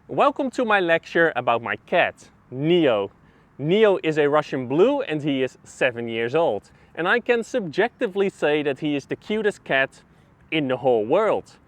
Welcome to my lecture about my cat, NIO. NIO is a Russian blue and he is 7 years old. And I can subjectively say that he is the cutest cat in the whole world.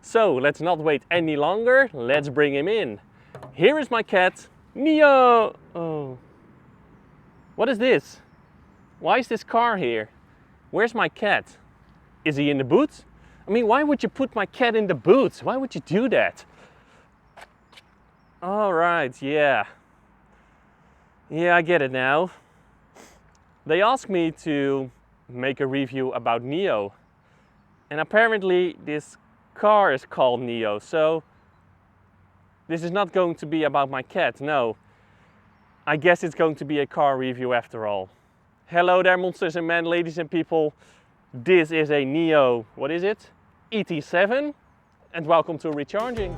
So let's not wait any longer, let's bring him in. Here is my cat, NIO! Oh. What is this? Why is this car here? Where's my cat? Is he in the boot? I mean, why would you put my cat in the boot? Why would you do that? All right, yeah. Yeah, I get it now. They asked me to make a review about NIO. And apparently this car is called NIO, so this is not going to be about my cat, no. I guess it's going to be a car review after all. Hello there, monsters and men, ladies and people. This is a NIO, what is it? ET7, and welcome to Recharging.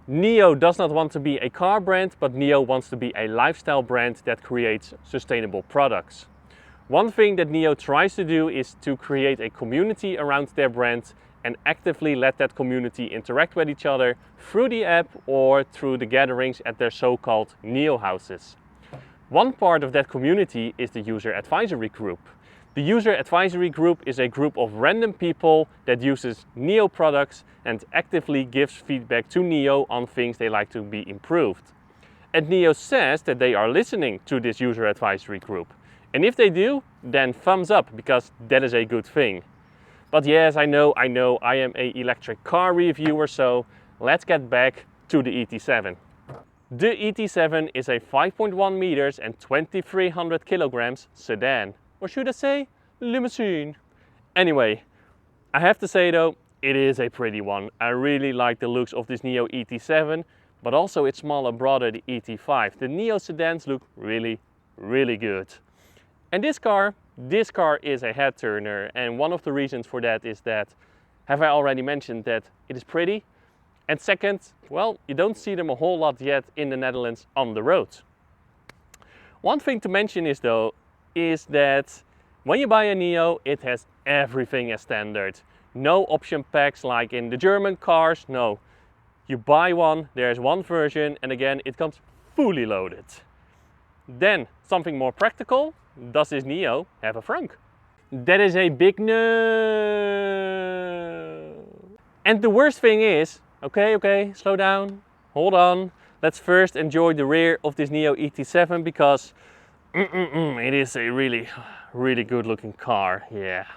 NIO does not want to be a car brand, but NIO wants to be a lifestyle brand that creates sustainable products. One thing that NIO tries to do is to create a community around their brand and actively let that community interact with each other through the app or through the gatherings at their so-called NIO houses. One part of that community is the user advisory group. The user advisory group is a group of random people that uses NIO products and actively gives feedback to NIO on things they like to be improved. And NIO says that they are listening to this user advisory group. And if they do, then thumbs up, because that is a good thing. But yes, I know, I am an electric car reviewer, so let's get back to the ET7. The ET7 is a 5.1 meters and 2300 kilograms sedan. Or should I say, limousine? Anyway, I have to say though, it is a pretty one. I really like the looks of this NIO ET7, but also its smaller brother, the ET5. The NIO sedans look really, really good. And this car is a head turner, and one of the reasons for that is that, have I already mentioned that it is pretty? And second, well, you don't see them a whole lot yet in the Netherlands on the road. One thing to mention is that when you buy a NIO, it has everything as standard. No option packs like in the German cars, no. You buy one, there's one version, and again, it comes fully loaded. Then, something more practical, does this NIO have a frunk? That is a big no. And the worst thing is, okay, slow down, hold on. Let's first enjoy the rear of this NIO ET7 because it is a really, really good looking car, yeah.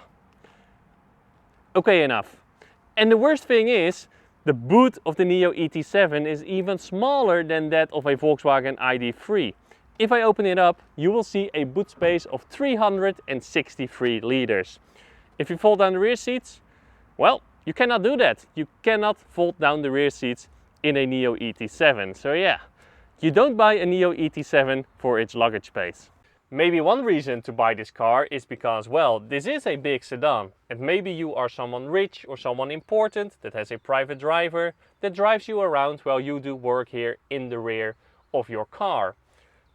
Okay, enough. And the worst thing is, the boot of the NIO ET7 is even smaller than that of a Volkswagen ID.3. If I open it up, you will see a boot space of 363 liters. If you fold down the rear seats, well, you cannot do that. You cannot fold down the rear seats in a NIO ET7. So yeah, you don't buy a NIO ET7 for its luggage space. Maybe one reason to buy this car is because, well, this is a big sedan. And maybe you are someone rich or someone important that has a private driver that drives you around while you do work here in the rear of your car.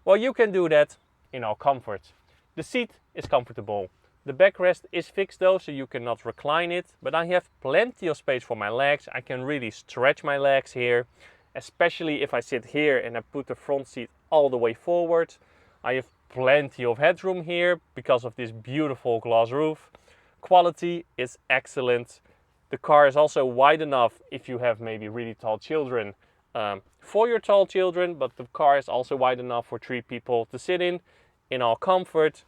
Well, you can do that in all comfort. The seat is comfortable. The backrest is fixed though, so you cannot recline it, but I have plenty of space for my legs. I can really stretch my legs here, especially if I sit here and I put the front seat all the way forward. I have plenty of headroom here because of this beautiful glass roof. Quality is excellent. The car is also wide enough if you have maybe really tall children, for your tall children, but the car is also wide enough for 3 people to sit in all comfort.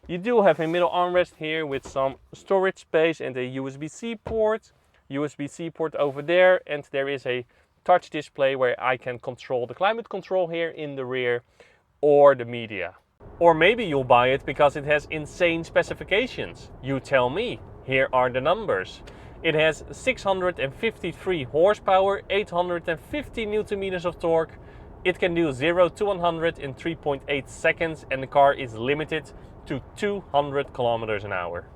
You do have a middle armrest here with some storage space and a USB-C port. USB-C port over there, and there is a touch display where I can control the climate control here in the rear or the media. Or maybe you'll buy it because it has insane specifications. You tell me. Here are the numbers. It has 653 horsepower, 850 Newton meters of torque. It can do 0 to 100 in 3.8 seconds and the car is limited to 200 kilometers an hour.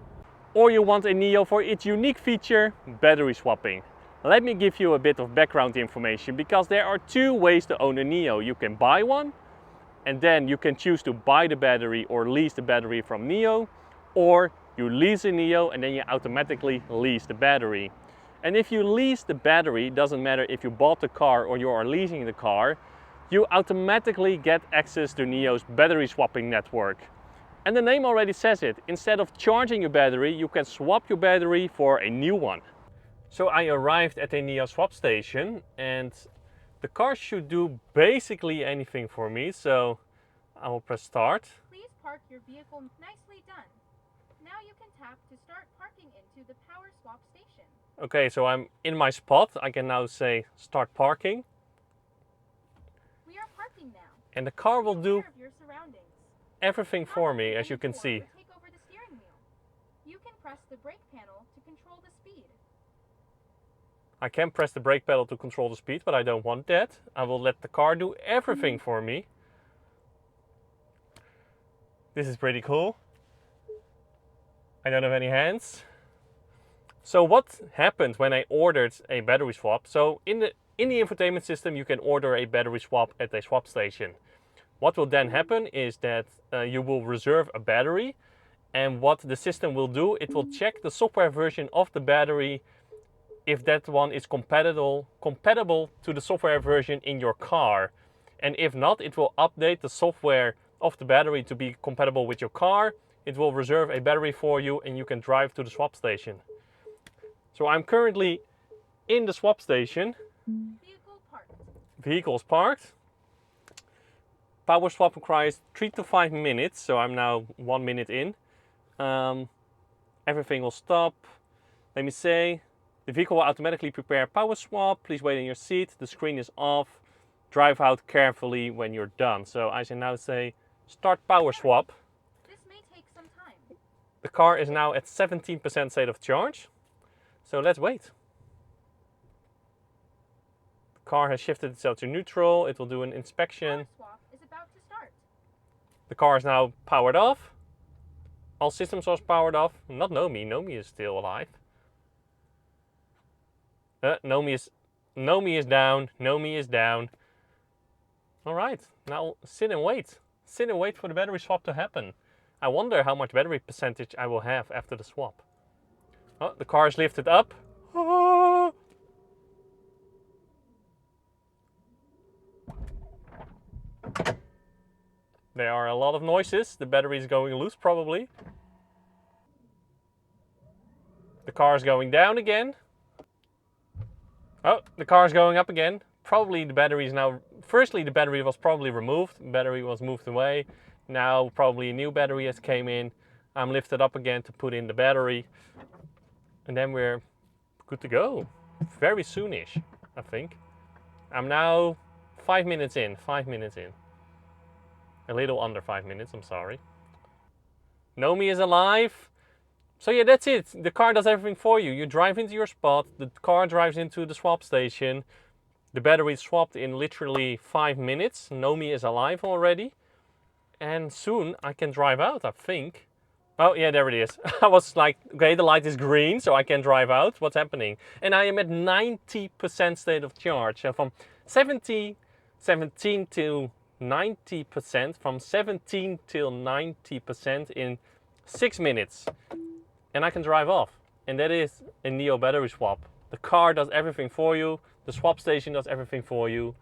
Or you want a NIO for its unique feature, battery swapping. Let me give you a bit of background information, because there are two ways to own a NIO. You can buy one, and then you can choose to buy the battery or lease the battery from NIO, or you lease a NIO and then you automatically lease the battery. And if you lease the battery, doesn't matter if you bought the car or you are leasing the car, you automatically get access to NIO's battery swapping network. And the name already says it. Instead of charging your battery, you can swap your battery for a new one. So I arrived at a NIO swap station, and the car should do basically anything for me. So I will press start. Please park your vehicle. Nicely done. Now you can tap to start parking into the power swap station. Okay, so I'm in my spot. I can now say start parking. We are parking now. And the car will do your surroundings. everything for me, as you can see. Take over the steering wheel. You can press the brake panel to control the speed. I can press the brake pedal to control the speed, but I don't want that. I will let the car do everything for me. This is pretty cool. I don't have any hands. So what happened when I ordered a battery swap? So in the infotainment system, you can order a battery swap at a swap station. What will then happen is that you will reserve a battery, and what the system will do, it will check the software version of the battery if that one is compatible to the software version in your car. And if not, it will update the software of the battery to be compatible with your car. It will reserve a battery for you and you can drive to the swap station. So I'm currently in the swap station. Vehicles parked. Power swap requires 3 to 5 minutes, so I'm now 1 minute in. Everything will stop. Let me say, the vehicle will automatically prepare power swap. Please wait in your seat. The screen is off. Drive out carefully when you're done. So I should now say, start power swap. This may take some time. The car is now at 17% state of charge. So let's wait. The car has shifted itself to neutral. It will do an inspection. Power swap is about to start. The car is now powered off. All systems are powered off. Not Nomi. Nomi is still alive. Nomi is down. Nomi is down. All right. Now sit and wait. Sit and wait for the battery swap to happen. I wonder how much battery percentage I will have after the swap. Oh, the car is lifted up. Ah. There are a lot of noises. The battery is going loose probably. The car is going down again. Oh, the car is going up again. Probably the battery is now... Firstly, the battery was probably removed. The battery was moved away. Now probably a new battery has came in. I'm lifted up again to put in the battery. And then we're good to go. Very soonish, I think. I'm now 5 minutes in. 5 minutes in. A little under 5 minutes, I'm sorry. Nomi is alive. So yeah, that's it. The car does everything for you. You drive into your spot. The car drives into the swap station. The battery is swapped in literally 5 minutes. Nomi is alive already. And soon I can drive out, I think. Oh yeah, there it is. I was like, okay, the light is green, so I can drive out. What's happening? And I am at 90% state of charge. So from 17 to 90%, from 17 till 90% in 6 minutes. And I can drive off. And that is a NIO battery swap. The car does everything for you. The swap station does everything for you.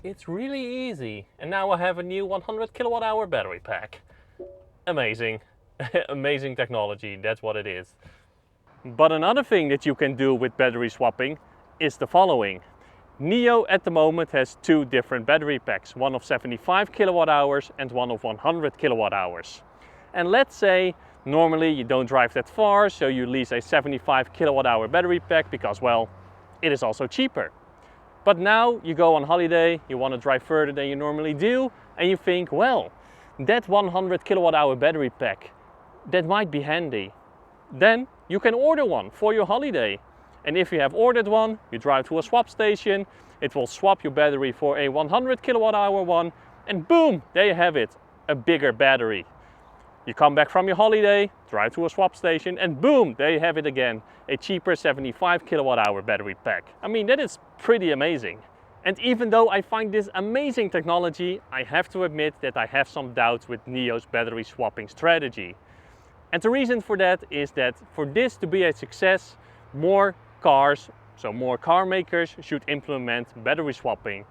It's really easy. And now I have a new 100 kilowatt hour battery pack. Amazing. Amazing technology, that's what it is. But another thing that you can do with battery swapping is the following. NIO at the moment has 2 different battery packs, one of 75 kilowatt hours and one of 100 kilowatt hours. And let's say normally you don't drive that far, so you lease a 75 kilowatt hour battery pack because, well, it is also cheaper. But now you go on holiday, you want to drive further than you normally do, and you think, well, that 100 kilowatt hour battery pack, that might be handy. Then you can order one for your holiday. And if you have ordered one, you drive to a swap station, it will swap your battery for a 100 kilowatt hour one, and boom, there you have it, a bigger battery. You come back from your holiday, drive to a swap station, and boom, there you have it again. A cheaper 75 kilowatt hour battery pack. I mean, that is pretty amazing. And even though I find this amazing technology, I have to admit that I have some doubts with NIO's battery swapping strategy. And the reason for that is that for this to be a success, more cars, so more car makers should implement battery swapping.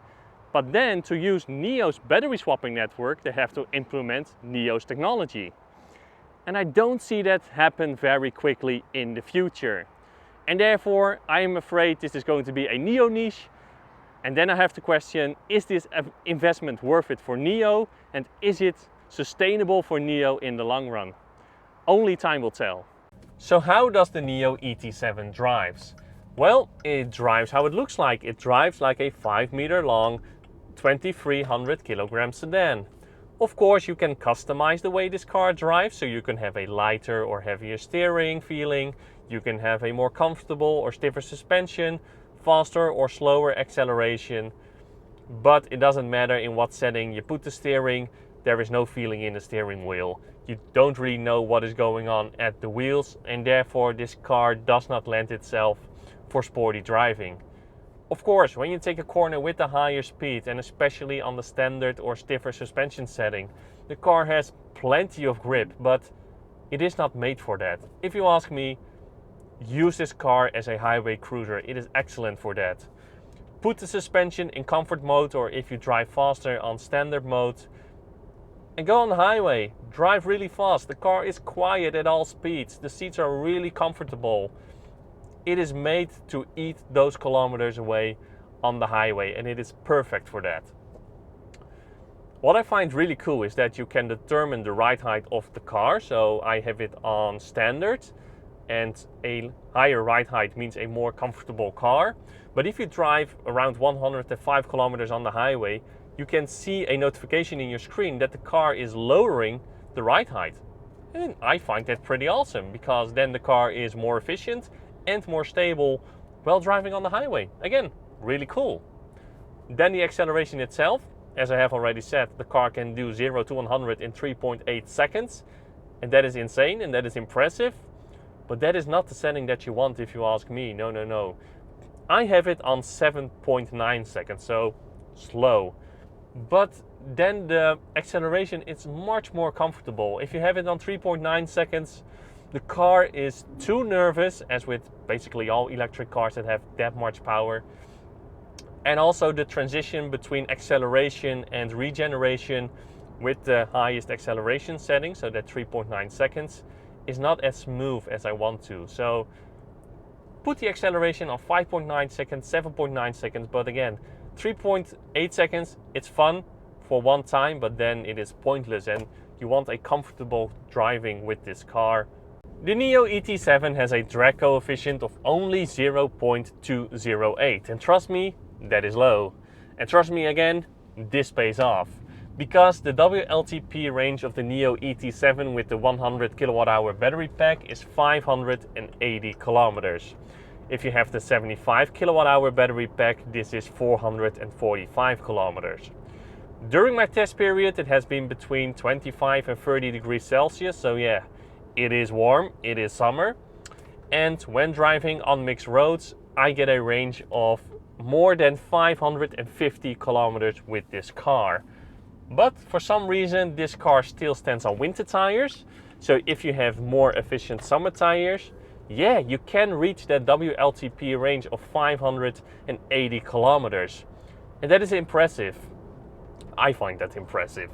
But then to use NIO's battery swapping network, they have to implement NIO's technology. And I don't see that happen very quickly in the future. And therefore, I am afraid this is going to be a NIO niche. And then I have to question, is this investment worth it for NIO? And is it sustainable for NIO in the long run? Only time will tell. So how does the NIO ET7 drives? Well, it drives how it looks like. It drives like a 5-meter long, 2300 kilogram sedan. Of course, you can customize the way this car drives, so you can have a lighter or heavier steering feeling, you can have a more comfortable or stiffer suspension, faster or slower acceleration, but it doesn't matter in what setting you put the steering, there is no feeling in the steering wheel. You don't really know what is going on at the wheels, and therefore this car does not lend itself for sporty driving. Of course, when you take a corner with a higher speed, and especially on the standard or stiffer suspension setting, the car has plenty of grip, but it is not made for that. If you ask me, use this car as a highway cruiser. It is excellent for that. Put the suspension in comfort mode, or if you drive faster, on standard mode, and go on the highway. Drive really fast. The car is quiet at all speeds. The seats are really comfortable. It is made to eat those kilometers away on the highway, and it is perfect for that. What I find really cool is that you can determine the ride height of the car. So I have it on standard, and a higher ride height means a more comfortable car. But if you drive around 105 kilometers on the highway, you can see a notification in your screen that the car is lowering the ride height. And I find that pretty awesome, because then the car is more efficient and more stable while driving on the highway. Again, really cool. Then the acceleration itself, as I have already said, the car can do 0 to 100 in 3.8 seconds. And that is insane, and that is impressive. But that is not the setting that you want, if you ask me. No, no, no. I have it on 7.9 seconds, so slow. But then the acceleration is much more comfortable. If you have it on 3.9 seconds, the car is too nervous, as with basically all electric cars that have that much power. And also the transition between acceleration and regeneration with the highest acceleration setting, so that 3.9 seconds, is not as smooth as I want to. So put the acceleration on 5.9 seconds, 7.9 seconds, but again, 3.8 seconds, it's fun for one time, but then it is pointless, and you want a comfortable driving with this car. The NIO ET7 has a drag coefficient of only 0.208, and trust me, that is low. And trust me again, this pays off. Because the WLTP range of the NIO ET7 with the 100 kilowatt hour battery pack is 580 kilometers. If you have the 75 kilowatt hour battery pack, this is 445 kilometers. During my test period, it has been between 25 and 30 degrees Celsius, so yeah, it is warm, it is summer. And when driving on mixed roads, I get a range of more than 550 kilometers with this car. But for some reason, this car still stands on winter tires. So if you have more efficient summer tires, yeah, you can reach that WLTP range of 580 kilometers. And that is impressive. I find that impressive.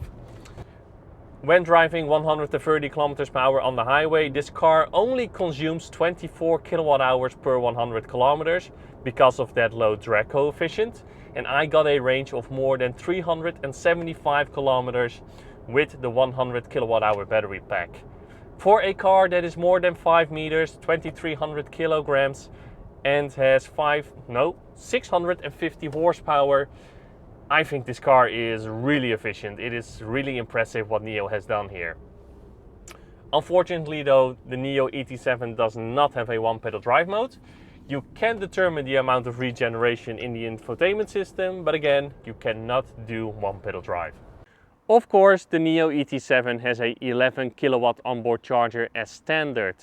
When driving 130 kilometers per hour on the highway, this car only consumes 24 kilowatt hours per 100 kilometers because of that low drag coefficient. And I got a range of more than 375 kilometers with the 100 kilowatt hour battery pack. For a car that is more than 5 meters, 2300 kilograms, and has 650 horsepower, I think this car is really efficient. It is really impressive what NIO has done here. Unfortunately though, the NIO ET7 does not have a one-pedal drive mode. You can determine the amount of regeneration in the infotainment system, but again, you cannot do one-pedal drive. Of course, the NIO ET7 has a 11 kilowatt onboard charger as standard.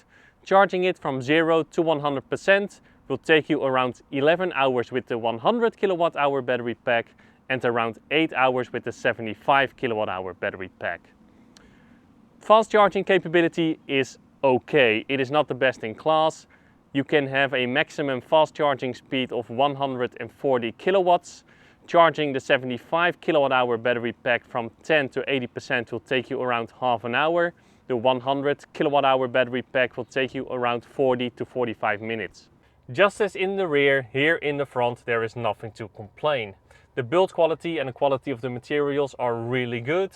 Charging it from 0 to 100% will take you around 11 hours with the 100 kilowatt hour battery pack and around 8 hours with the 75 kilowatt hour battery pack. Fast charging capability is okay. It is not the best in class. You can have a maximum fast charging speed of 140 kilowatts. Charging the 75 kilowatt hour battery pack from 10 to 80% will take you around half an hour. The 100 kilowatt hour battery pack will take you around 40 to 45 minutes. Just as in the rear, here in the front there is nothing to complain. The build quality and the quality of the materials are really good.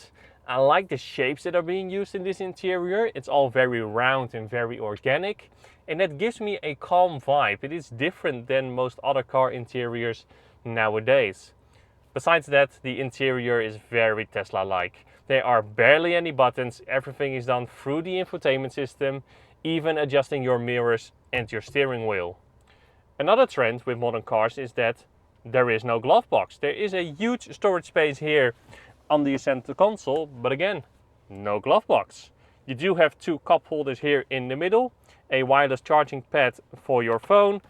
I like the shapes that are being used in this interior. It's all very round and very organic, and that gives me a calm vibe. It is different than most other car interiors nowadays. Besides that, the interior is very Tesla-like. There are barely any buttons, everything is done through the infotainment system, even adjusting your mirrors and your steering wheel. Another trend with modern cars is that there is no glove box. There is a huge storage space here on the center console, but again, no glove box. You do have two cup holders here in the middle, a wireless charging pad for your phone,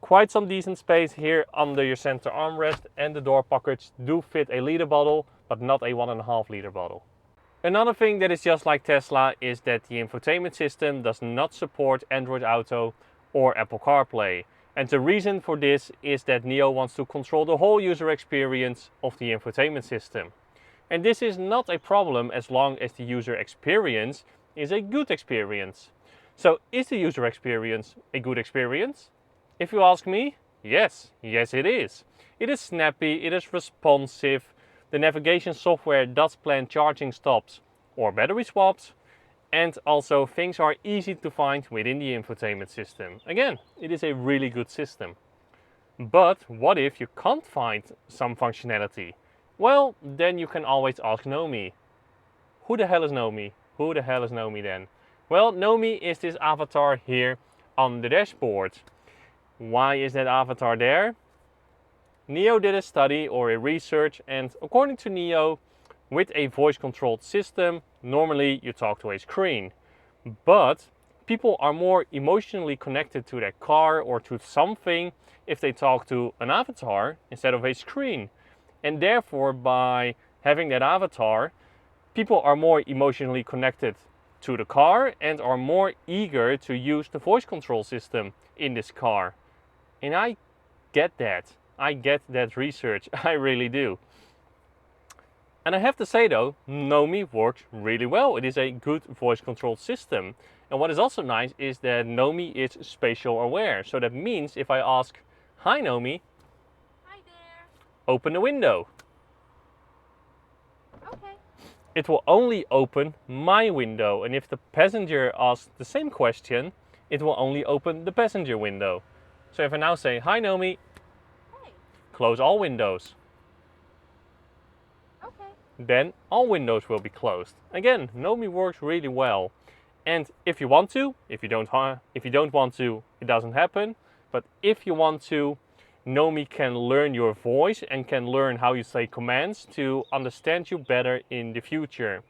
quite some decent space here under your center armrest, and the door pockets do fit a liter bottle, but not a 1.5 liter bottle. Another thing that is just like Tesla is that the infotainment system does not support Android Auto or Apple CarPlay. And the reason for this is that NIO wants to control the whole user experience of the infotainment system. And this is not a problem as long as the user experience is a good experience. So is the user experience a good experience? If you ask me, yes it is. It is snappy, it is responsive, the navigation software does plan charging stops or battery swaps, and also things are easy to find within the infotainment system. Again, it is a really good system. But what if you can't find some functionality? Well, then you can always ask Nomi. Who the hell is Nomi? Who the hell is Nomi then? Well, Nomi is this avatar here on the dashboard. Why is that avatar there? NIO did a study or a research, and according to NIO, with a voice controlled system, normally you talk to a screen. But people are more emotionally connected to their car or to something if they talk to an avatar instead of a screen. And therefore, by having that avatar, people are more emotionally connected to the car and are more eager to use the voice control system in this car. And I get that. I get that research. I really do. And I have to say though, Nomi works really well. It is a good voice control system. And what is also nice is that Nomi is spatial aware. So that means if I ask, "Hi Nomi, Hi there. open the window," Okay. it will only open my window. And if the passenger asks the same question, it will only open the passenger window. So if I now say, "Hi Nomi, Hey. close all windows," Okay. then all windows will be closed. Again, Nomi works really well. And if you want to, if you don't want to, it doesn't happen. But if you want to, Nomi can learn your voice and can learn how you say commands to understand you better in the future.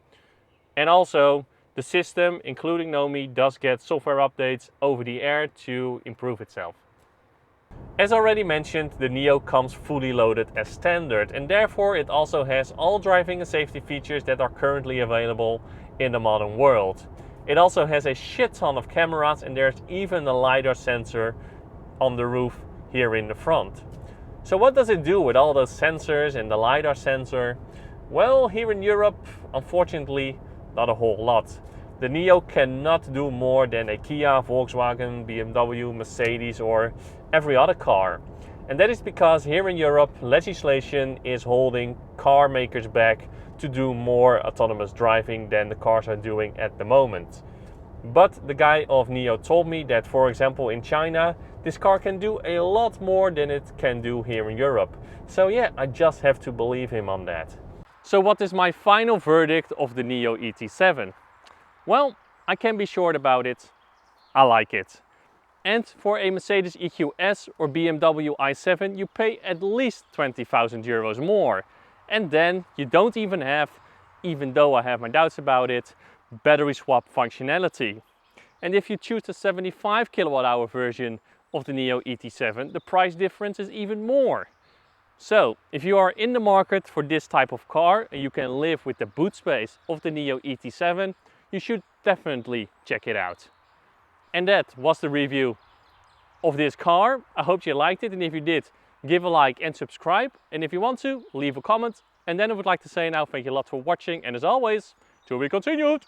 And also, the system, including Nomi, does get software updates over the air to improve itself. As already mentioned, the NIO comes fully loaded as standard, and therefore it also has all driving and safety features that are currently available in the modern world. It also has a shit ton of cameras, and there's even a LiDAR sensor on the roof here in the front. So what does it do with all those sensors and the LiDAR sensor? Well, here in Europe, unfortunately, not a whole lot. The NIO cannot do more than a Kia, Volkswagen, BMW, Mercedes or every other car. And that is because here in Europe, legislation is holding car makers back to do more autonomous driving than the cars are doing at the moment. But the guy of NIO told me that, for example, in China, this car can do a lot more than it can do here in Europe. So yeah, I just have to believe him on that. So what is my final verdict of the NIO ET7? Well, I can be short about it. I like it. And for a Mercedes EQS or BMW i7, you pay at least 20,000 euros more. And then you don't even have even though I have my doubts about it, battery swap functionality. And if you choose the 75 kilowatt hour version of the NIO ET7, the price difference is even more. So if you are in the market for this type of car and you can live with the boot space of the NIO ET7, you should definitely check it out. And that was the review of this car. I hope you liked it, and if you did, give a like and subscribe. And if you want to, leave a comment. And then I would like to say now, thank you a lot for watching, and as always, to be continued.